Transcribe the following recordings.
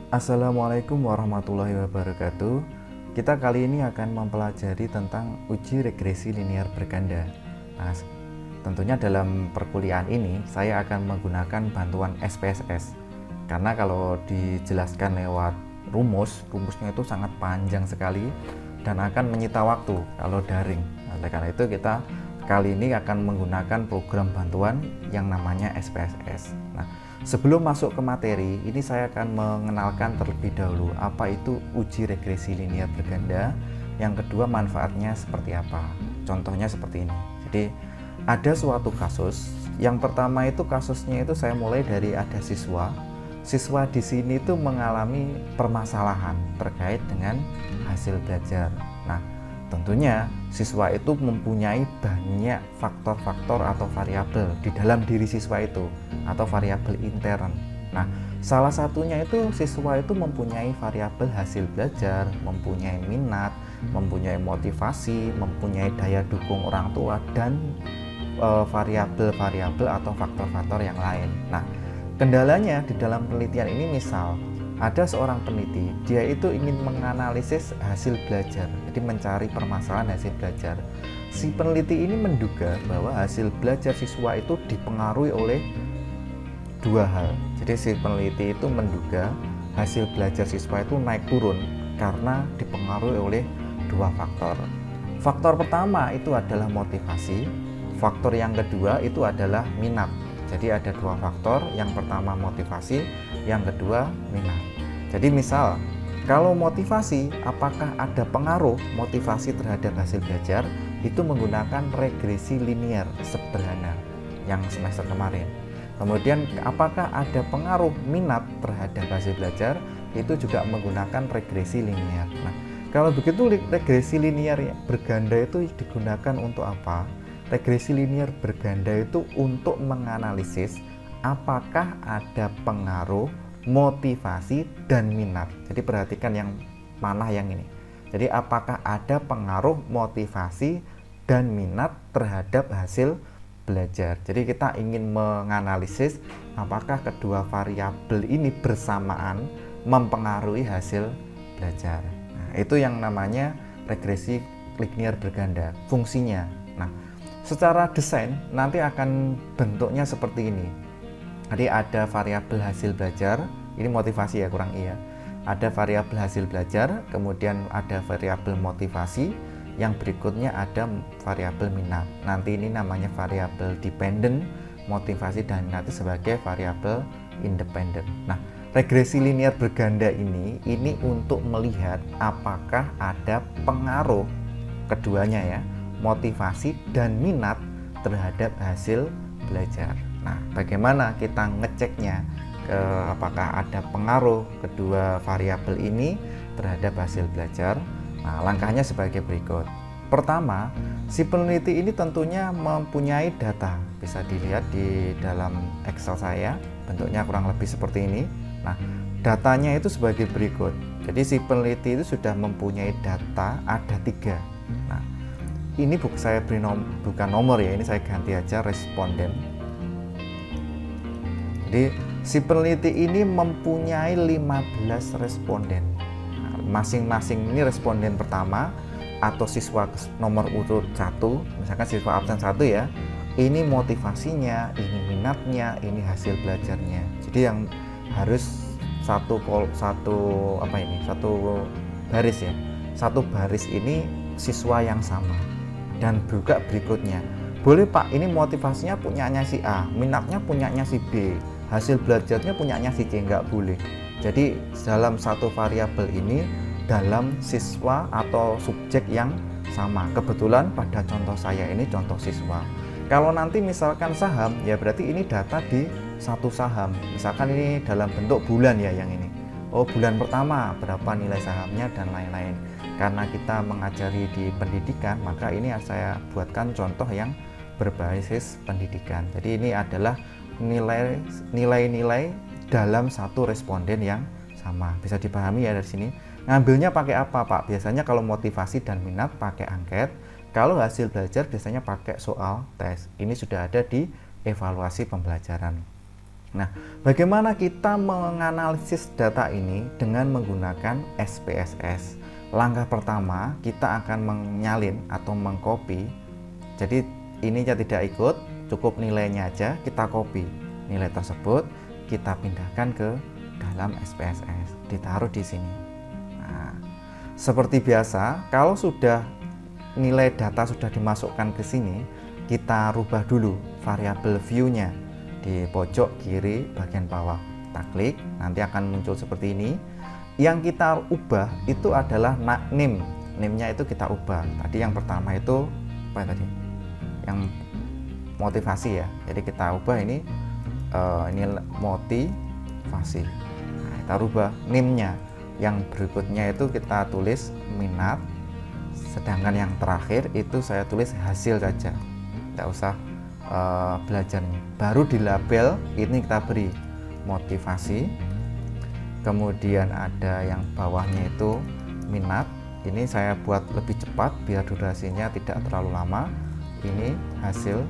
Assalamualaikum warahmatullahi wabarakatuh. Kita kali ini akan mempelajari tentang uji regresi linear berganda. Nah, tentunya dalam perkuliahan ini saya akan menggunakan bantuan SPSS. Karena kalau dijelaskan lewat rumusnya itu sangat panjang sekali dan akan menyita waktu kalau daring. Oleh karena itu kita kali ini akan menggunakan program bantuan yang namanya SPSS. Nah, sebelum masuk ke materi, ini saya akan mengenalkan terlebih dahulu apa itu uji regresi linear berganda. Yang kedua, manfaatnya seperti apa. Contohnya seperti ini. Jadi, ada suatu kasus. Yang pertama itu kasusnya itu saya mulai dari ada siswa. Siswa di sini itu mengalami permasalahan terkait dengan hasil belajar. Nah, tentunya siswa itu mempunyai banyak faktor-faktor atau variabel di dalam diri siswa itu atau variabel intern. Nah, salah satunya itu siswa itu mempunyai variabel hasil belajar, mempunyai minat, mempunyai motivasi, mempunyai daya dukung orang tua dan variabel-variabel atau faktor-faktor yang lain. Nah, kendalanya di dalam penelitian ini misal ada seorang peneliti, dia itu ingin menganalisis hasil belajar, jadi mencari permasalahan hasil belajar. Si peneliti ini menduga bahwa hasil belajar siswa itu dipengaruhi oleh dua hal. Jadi si peneliti itu menduga hasil belajar siswa itu naik turun karena dipengaruhi oleh dua faktor. Faktor pertama itu adalah motivasi, faktor yang kedua itu adalah minat. Jadi ada dua faktor, yang pertama motivasi, yang kedua minat. Jadi misal, kalau motivasi, apakah ada pengaruh motivasi terhadap hasil belajar? Itu menggunakan regresi linear sederhana yang semester kemarin. Kemudian apakah ada pengaruh minat terhadap hasil belajar? Itu juga menggunakan regresi linear. Nah, kalau begitu regresi linear berganda itu digunakan untuk apa? Regresi linear berganda itu untuk menganalisis apakah ada pengaruh motivasi dan minat. Jadi perhatikan yang mana yang ini. Jadi apakah ada pengaruh motivasi dan minat terhadap hasil belajar. Jadi kita ingin menganalisis apakah kedua variabel ini bersamaan mempengaruhi hasil belajar. Nah, itu yang namanya regresi linear berganda. Fungsinya. Nah, secara desain nanti akan bentuknya seperti ini. Jadi ada variabel hasil belajar, ini motivasi ya, kurang iya. Ada variabel hasil belajar, kemudian ada variabel motivasi, yang berikutnya ada variabel minat. Nanti ini namanya variabel dependent, motivasi dan minat sebagai variabel independen. Nah, regresi linear berganda ini untuk melihat apakah ada pengaruh keduanya ya, motivasi dan minat terhadap hasil belajar. Nah, bagaimana kita ngeceknya apakah ada pengaruh kedua variabel ini terhadap hasil belajar? Nah, langkahnya sebagai berikut. Pertama, si peneliti ini tentunya mempunyai data. Bisa dilihat di dalam Excel saya, bentuknya kurang lebih seperti ini. Nah, datanya itu sebagai berikut. Jadi si peneliti itu sudah mempunyai data ada 3. Nah, ini saya beri bukan nomor ya, ini saya ganti aja responden. Jadi si peneliti ini mempunyai 15 responden. Nah, masing-masing ini responden pertama atau siswa nomor urut 1, misalkan siswa absen 1 ya. Ini motivasinya, ini minatnya, ini hasil belajarnya. Jadi yang harus satu baris ya. Satu baris ini siswa yang sama. Dan juga berikutnya, boleh Pak, ini motivasinya punyanya si A, minatnya punyanya si B, hasil belajarnya punyanya si C, nggak boleh. Jadi dalam satu variabel ini dalam siswa atau subjek yang sama. Kebetulan pada contoh saya ini contoh siswa. Kalau nanti misalkan saham, ya berarti ini data di satu saham. Misalkan ini dalam bentuk bulan ya yang ini. Oh, bulan pertama berapa nilai sahamnya dan lain-lain. Karena kita mengajari di pendidikan, maka ini saya buatkan contoh yang berbasis pendidikan. Jadi ini adalah nilai-nilai dalam satu responden yang sama. Bisa dipahami ya dari sini. Ngambilnya pakai apa Pak? Biasanya kalau motivasi dan minat pakai angket. Kalau hasil belajar biasanya pakai soal tes. Ini sudah ada di evaluasi pembelajaran. Nah, bagaimana kita menganalisis data ini dengan menggunakan SPSS? Langkah pertama, kita akan menyalin atau mengcopy. Jadi ini tidak ikut, cukup nilainya aja kita copy. Nilai tersebut kita pindahkan ke dalam SPSS, ditaruh di sini. Nah, seperti biasa, kalau sudah nilai data sudah dimasukkan ke sini, kita rubah dulu variabel view-nya di pojok kiri bagian bawah. Kita klik, nanti akan muncul seperti ini. Yang kita ubah itu adalah name. Name-nya itu kita ubah. Tadi yang pertama itu apa tadi? Yang motivasi ya. Jadi kita ubah ini motivasi. Nah, kita rubah name-nya. Yang berikutnya itu kita tulis minat. Sedangkan yang terakhir itu saya tulis hasil saja. Tidak usah belajarnya. Baru di label ini kita beri motivasi. Kemudian ada yang bawahnya itu minat. Ini saya buat lebih cepat biar durasinya tidak terlalu lama. Ini hasil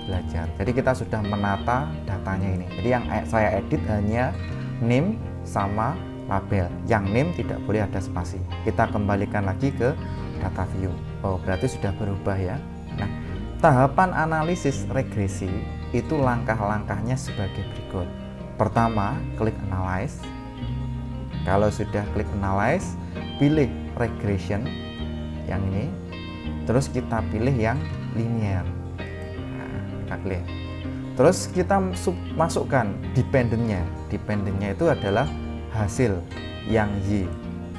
belajar. Jadi kita sudah menata datanya ini. Jadi yang saya edit hanya name sama label. Yang name tidak boleh ada spasi. Kita kembalikan lagi ke data view. Oh, berarti sudah berubah ya. Nah, tahapan analisis regresi itu langkah-langkahnya sebagai berikut. Pertama, klik analyze. Kalau sudah klik analyze, pilih regression yang ini. Terus kita pilih yang linear. Nah, kita klik. Terus kita masukkan dependentnya. Dependentnya itu adalah hasil yang Y.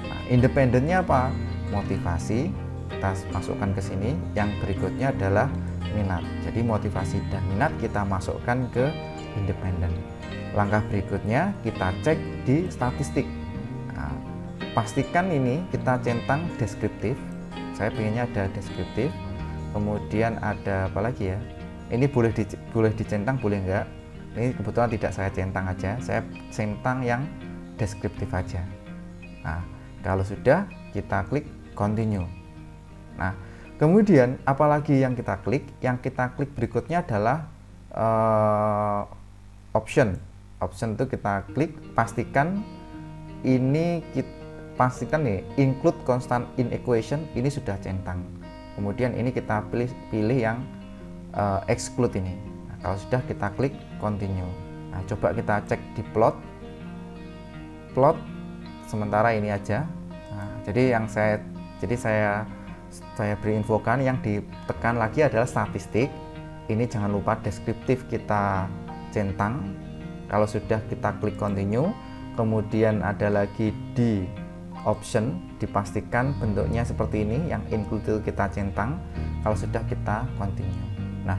Nah, independennya apa? Motivasi. Kita masukkan ke sini. Yang berikutnya adalah minat. Jadi motivasi dan minat kita masukkan ke independen. Langkah berikutnya kita cek di statistik. Nah, pastikan ini kita centang deskriptif. Saya pengennya ada deskriptif. Kemudian ada apa lagi ya? Ini boleh dicentang, boleh enggak? Ini kebetulan tidak saya centang aja. Saya centang yang deskriptif aja. Nah, kalau sudah kita klik continue. Nah, kemudian apalagi yang kita klik? Yang kita klik berikutnya adalah option. Option itu kita klik, pastikan ini pastikan nih include constant in equation ini sudah centang. Kemudian ini kita pilih yang exclude ini. Nah, kalau sudah kita klik continue. Nah, coba kita cek di plot sementara ini aja. Nah, jadi saya beri infokan yang ditekan lagi adalah statistik. Ini jangan lupa deskriptif kita centang. Kalau sudah kita klik continue, kemudian ada lagi di option, dipastikan bentuknya seperti ini, yang include kita centang. Kalau sudah kita continue. Nah,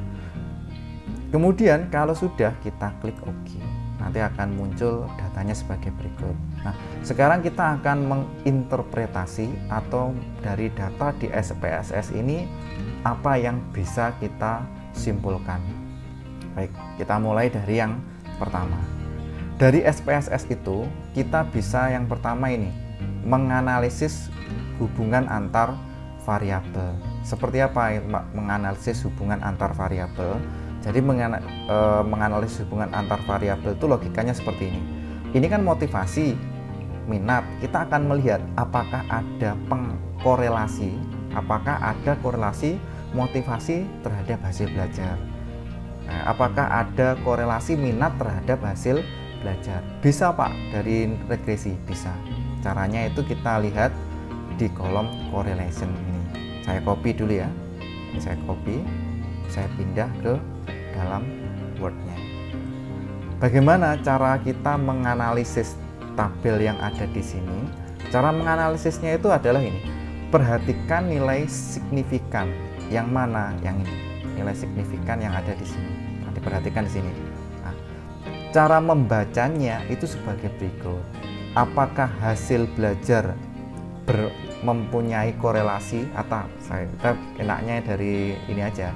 kemudian kalau sudah kita klik OK, nanti akan muncul datanya sebagai berikut. Nah, sekarang kita akan menginterpretasi atau dari data di SPSS ini apa yang bisa kita simpulkan. Baik, kita mulai dari yang pertama. Dari SPSS itu kita bisa yang pertama ini menganalisis hubungan antar variabel. Seperti apa menganalisis hubungan antar variabel? Jadi menganalisis hubungan antar variabel itu logikanya seperti ini. Ini kan motivasi, minat. Kita akan melihat apakah ada korelasi, apakah ada korelasi motivasi terhadap hasil belajar. Nah, apakah ada korelasi minat terhadap hasil belajar? Bisa Pak, dari regresi bisa. Caranya itu kita lihat di kolom correlation ini. Saya copy dulu ya. Saya copy, saya pindah ke dalam Word-nya. Bagaimana cara kita menganalisis tabel yang ada di sini? Cara menganalisisnya itu adalah ini. Perhatikan nilai signifikan. Yang mana? Yang ini. Nilai signifikan yang ada di sini. Nah, diperhatikan di sini. Nah, cara membacanya itu sebagai berikut. Apakah hasil belajar mempunyai korelasi atau kita enaknya dari ini aja.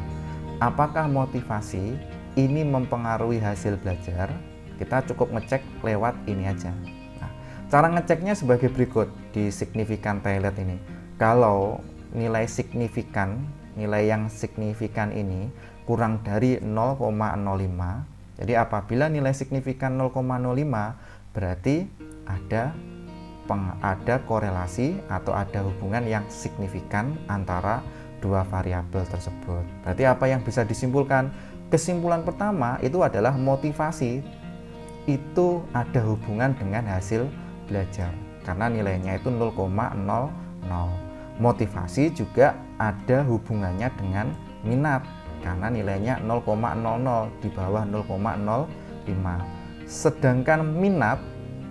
Apakah motivasi ini mempengaruhi hasil belajar? Kita cukup ngecek lewat ini aja. Nah, cara ngeceknya sebagai berikut di signifikan toilet ini. Kalau nilai signifikan, nilai yang signifikan ini kurang dari 0,05, Jadi apabila nilai signifikan 0,05 berarti ada korelasi atau ada hubungan yang signifikan antara dua variabel tersebut. Berarti apa yang bisa disimpulkan? Kesimpulan pertama itu adalah motivasi itu ada hubungan dengan hasil belajar karena nilainya itu 0,00. Motivasi juga ada hubungannya dengan minat karena nilainya 0,00 di bawah 0,05. Sedangkan minat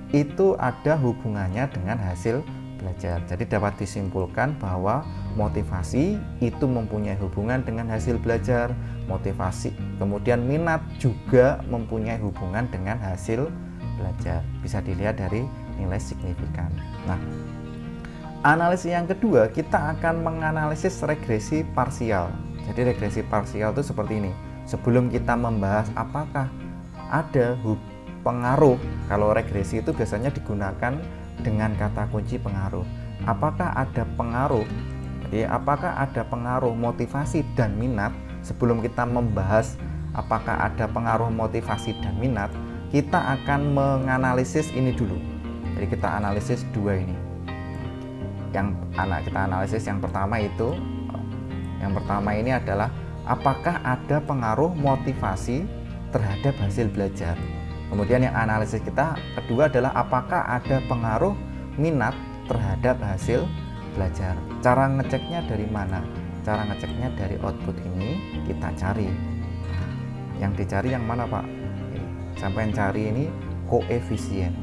itu ada hubungannya dengan hasil belajar. Jadi dapat disimpulkan bahwa motivasi itu mempunyai hubungan dengan hasil belajar. Motivasi, kemudian minat juga mempunyai hubungan dengan hasil belajar. Bisa dilihat dari nilai signifikan. Nah, analisis yang kedua kita akan menganalisis regresi parsial. Jadi regresi parsial itu seperti ini. Sebelum kita membahas apakah ada pengaruh, kalau regresi itu biasanya digunakan dengan kata kunci pengaruh. Apakah ada pengaruh? Jadi apakah ada pengaruh motivasi dan minat? Sebelum kita membahas apakah ada pengaruh motivasi dan minat, kita akan menganalisis ini dulu. Jadi kita analisis dua ini. Kita analisis yang pertama itu, yang pertama ini adalah apakah ada pengaruh motivasi terhadap hasil belajar. Kemudian yang analisis kita kedua adalah apakah ada pengaruh minat terhadap hasil belajar. Cara ngeceknya dari mana? Cara ngeceknya dari output ini kita cari. Yang dicari yang mana, Pak? Sampai cari ini koefisien.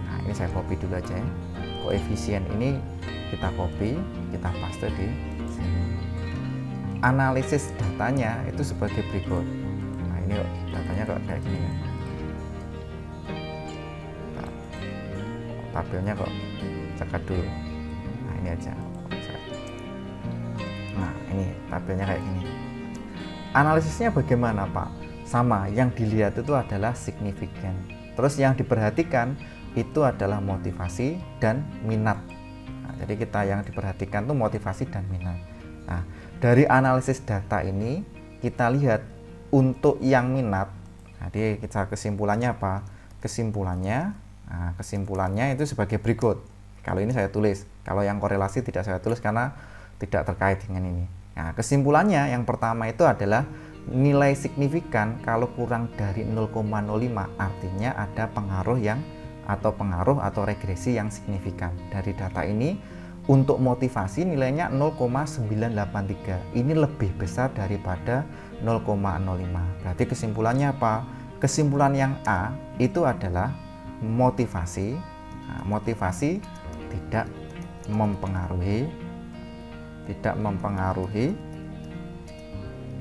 Nah, ini saya copy dulu aja ya. Koefisien ini kita copy, kita paste di sini. Analisis datanya itu sebagai berikut. Nah, ini datanya kok kayak gini ya. Tabelnya kok cekat dulu. Nah, ini aja. Nah, ini tabelnya kayak gini. Analisisnya bagaimana, Pak? Sama, yang dilihat itu adalah signifikan. Terus yang diperhatikan itu adalah motivasi dan minat. Nah, jadi kita yang diperhatikan itu motivasi dan minat. Nah, dari analisis data ini kita lihat untuk yang minat. Jadi kita kesimpulannya apa? Kesimpulannya itu sebagai berikut. Kalau ini saya tulis, kalau yang korelasi tidak saya tulis karena tidak terkait dengan ini. Nah, kesimpulannya yang pertama itu adalah nilai signifikan kalau kurang dari 0,05 artinya ada pengaruh atau regresi yang signifikan. Dari data ini untuk motivasi nilainya 0,983. Ini lebih besar daripada 0,05. Berarti kesimpulannya apa? Kesimpulan yang A itu adalah motivasi. Nah, motivasi tidak mempengaruhi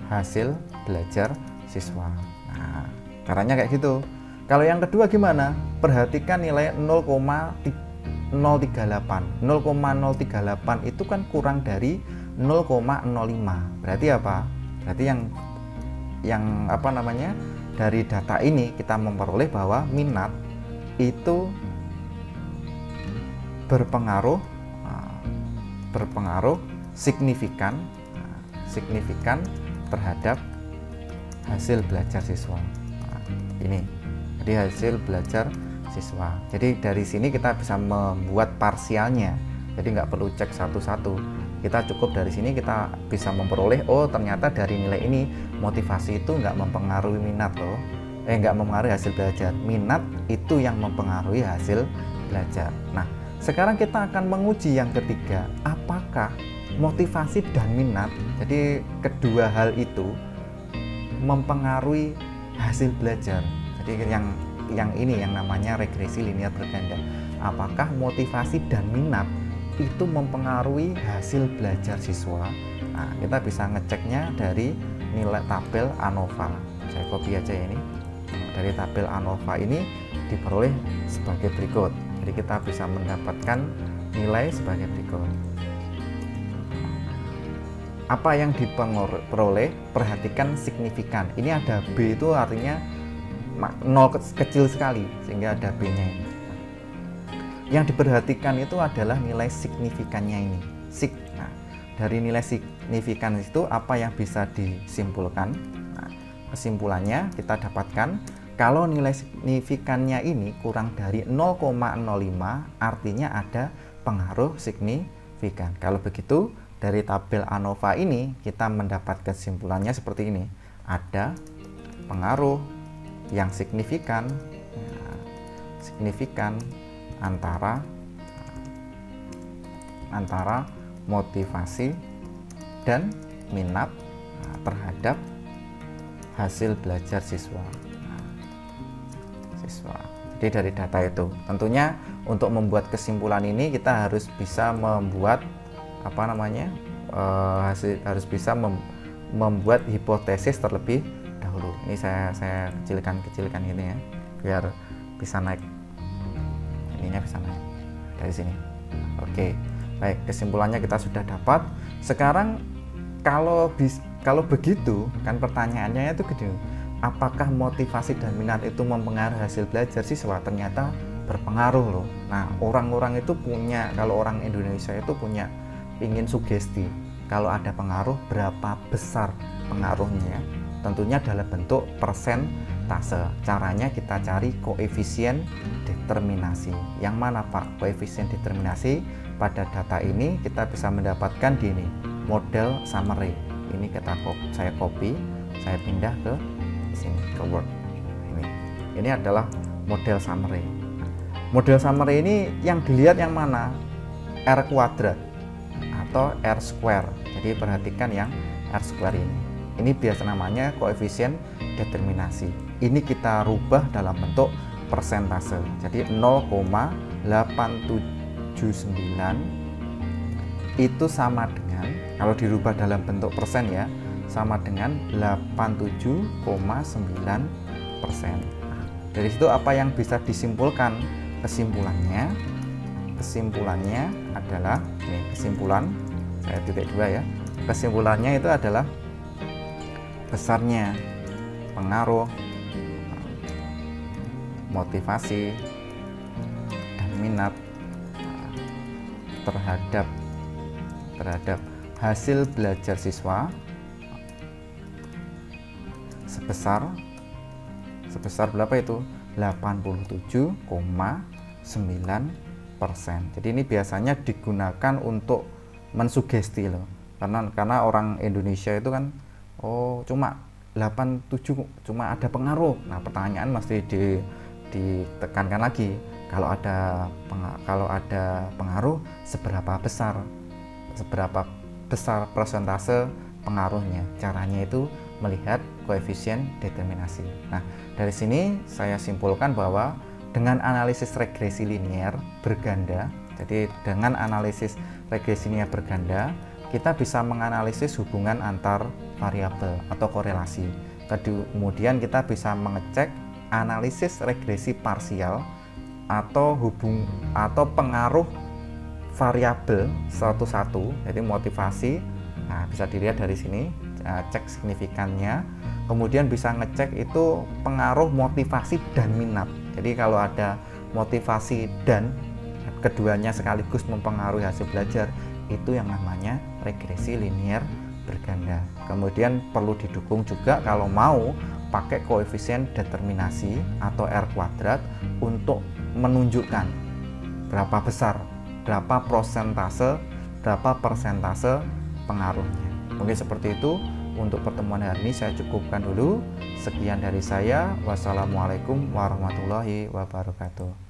hasil belajar siswa. Nah, caranya kayak gitu. Kalau yang kedua gimana? Perhatikan nilai 0,038. 0,038 itu kan kurang dari 0,05. Berarti apa? Berarti dari data ini kita memperoleh bahwa minat itu berpengaruh signifikan terhadap hasil belajar siswa. Nah, ini jadi hasil belajar siswa. Jadi dari sini kita bisa membuat parsialnya. Jadi nggak perlu cek satu-satu. Kita cukup dari sini kita bisa memperoleh, oh ternyata dari nilai ini motivasi itu nggak mempengaruhi minat loh. Nggak mempengaruhi hasil belajar. Minat itu yang mempengaruhi hasil belajar. Nah, sekarang kita akan menguji yang ketiga, apakah motivasi dan minat, jadi kedua hal itu mempengaruhi hasil belajar. Jadi yang ini yang namanya regresi linear berganda. Apakah motivasi dan minat itu mempengaruhi hasil belajar siswa? Nah, kita bisa ngeceknya dari nilai tabel ANOVA. Saya copy aja ya ini. Dari tabel ANOVA ini diperoleh sebagai berikut. Jadi kita bisa mendapatkan nilai sebagai berikut. Apa yang diperoleh? Perhatikan signifikan. Ini ada B itu artinya 0 kecil sekali sehingga ada B-nya ini. Yang diperhatikan itu adalah nilai signifikannya ini. Nah, dari nilai signifikan itu apa yang bisa disimpulkan? Nah, kesimpulannya kita dapatkan Kalau nilai signifikannya ini kurang dari 0,05, artinya ada pengaruh signifikan. Kalau begitu, dari tabel ANOVA ini kita mendapat kesimpulannya seperti ini. Ada pengaruh yang signifikan, antara motivasi dan minat terhadap hasil belajar siswa. Jadi dari data itu, tentunya untuk membuat kesimpulan ini kita harus bisa membuat harus bisa membuat hipotesis terlebih dahulu. Ini saya kecilkan ini ya, biar bisa naik, ininya bisa naik dari sini. Oke, baik, kesimpulannya kita sudah dapat. Sekarang kalau begitu kan pertanyaannya itu gini, apakah motivasi dan minat itu mempengaruhi hasil belajar siswa? Ternyata berpengaruh loh. Nah, orang-orang itu punya, kalau orang Indonesia itu punya ingin sugesti. Kalau ada pengaruh, berapa besar pengaruhnya? Tentunya dalam bentuk persentase. Caranya kita cari koefisien determinasi. Yang mana Pak koefisien determinasi? Pada data ini kita bisa mendapatkan di ini, model summary. Ini saya copy, saya pindah ke sini, ke Word. Ini adalah model summary. Model summary ini yang dilihat yang mana? R kuadrat atau R square. Jadi perhatikan yang R square ini. Ini biasa namanya koefisien determinasi. Ini kita rubah dalam bentuk persentase. Jadi 0,879 itu sama dengan, kalau dirubah dalam bentuk persen ya, sama dengan 87,9%. Dari situ apa yang bisa disimpulkan? Kesimpulannya adalah ini, kesimpulan saya titik 2 ya. Kesimpulannya itu adalah besarnya pengaruh motivasi dan minat terhadap hasil belajar siswa sebesar berapa itu? 87,9%. Jadi ini biasanya digunakan untuk mensugesti loh. Karena orang Indonesia itu kan cuma 87 cuma ada pengaruh. Nah, pertanyaan mesti ditekankan lagi. Kalau ada pengaruh, seberapa besar persentase pengaruhnya? Caranya itu melihat koefisien determinasi. Nah, dari sini saya simpulkan bahwa dengan analisis regresi linear berganda, jadi dengan analisis regresi linear berganda, kita bisa menganalisis hubungan antar variabel atau korelasi. Kemudian kita bisa mengecek analisis regresi parsial atau pengaruh variabel satu-satu, jadi motivasi. Nah, bisa dilihat dari sini, cek signifikannya. Kemudian bisa ngecek itu pengaruh motivasi dan minat. Jadi kalau ada motivasi dan keduanya sekaligus mempengaruhi hasil belajar, itu yang namanya regresi linear berganda. Kemudian perlu didukung juga kalau mau pakai koefisien determinasi atau R kuadrat untuk menunjukkan berapa persentase pengaruhnya. Mungkin seperti itu untuk pertemuan hari ini, saya cukupkan dulu. Sekian dari saya. Wassalamualaikum warahmatullahi wabarakatuh.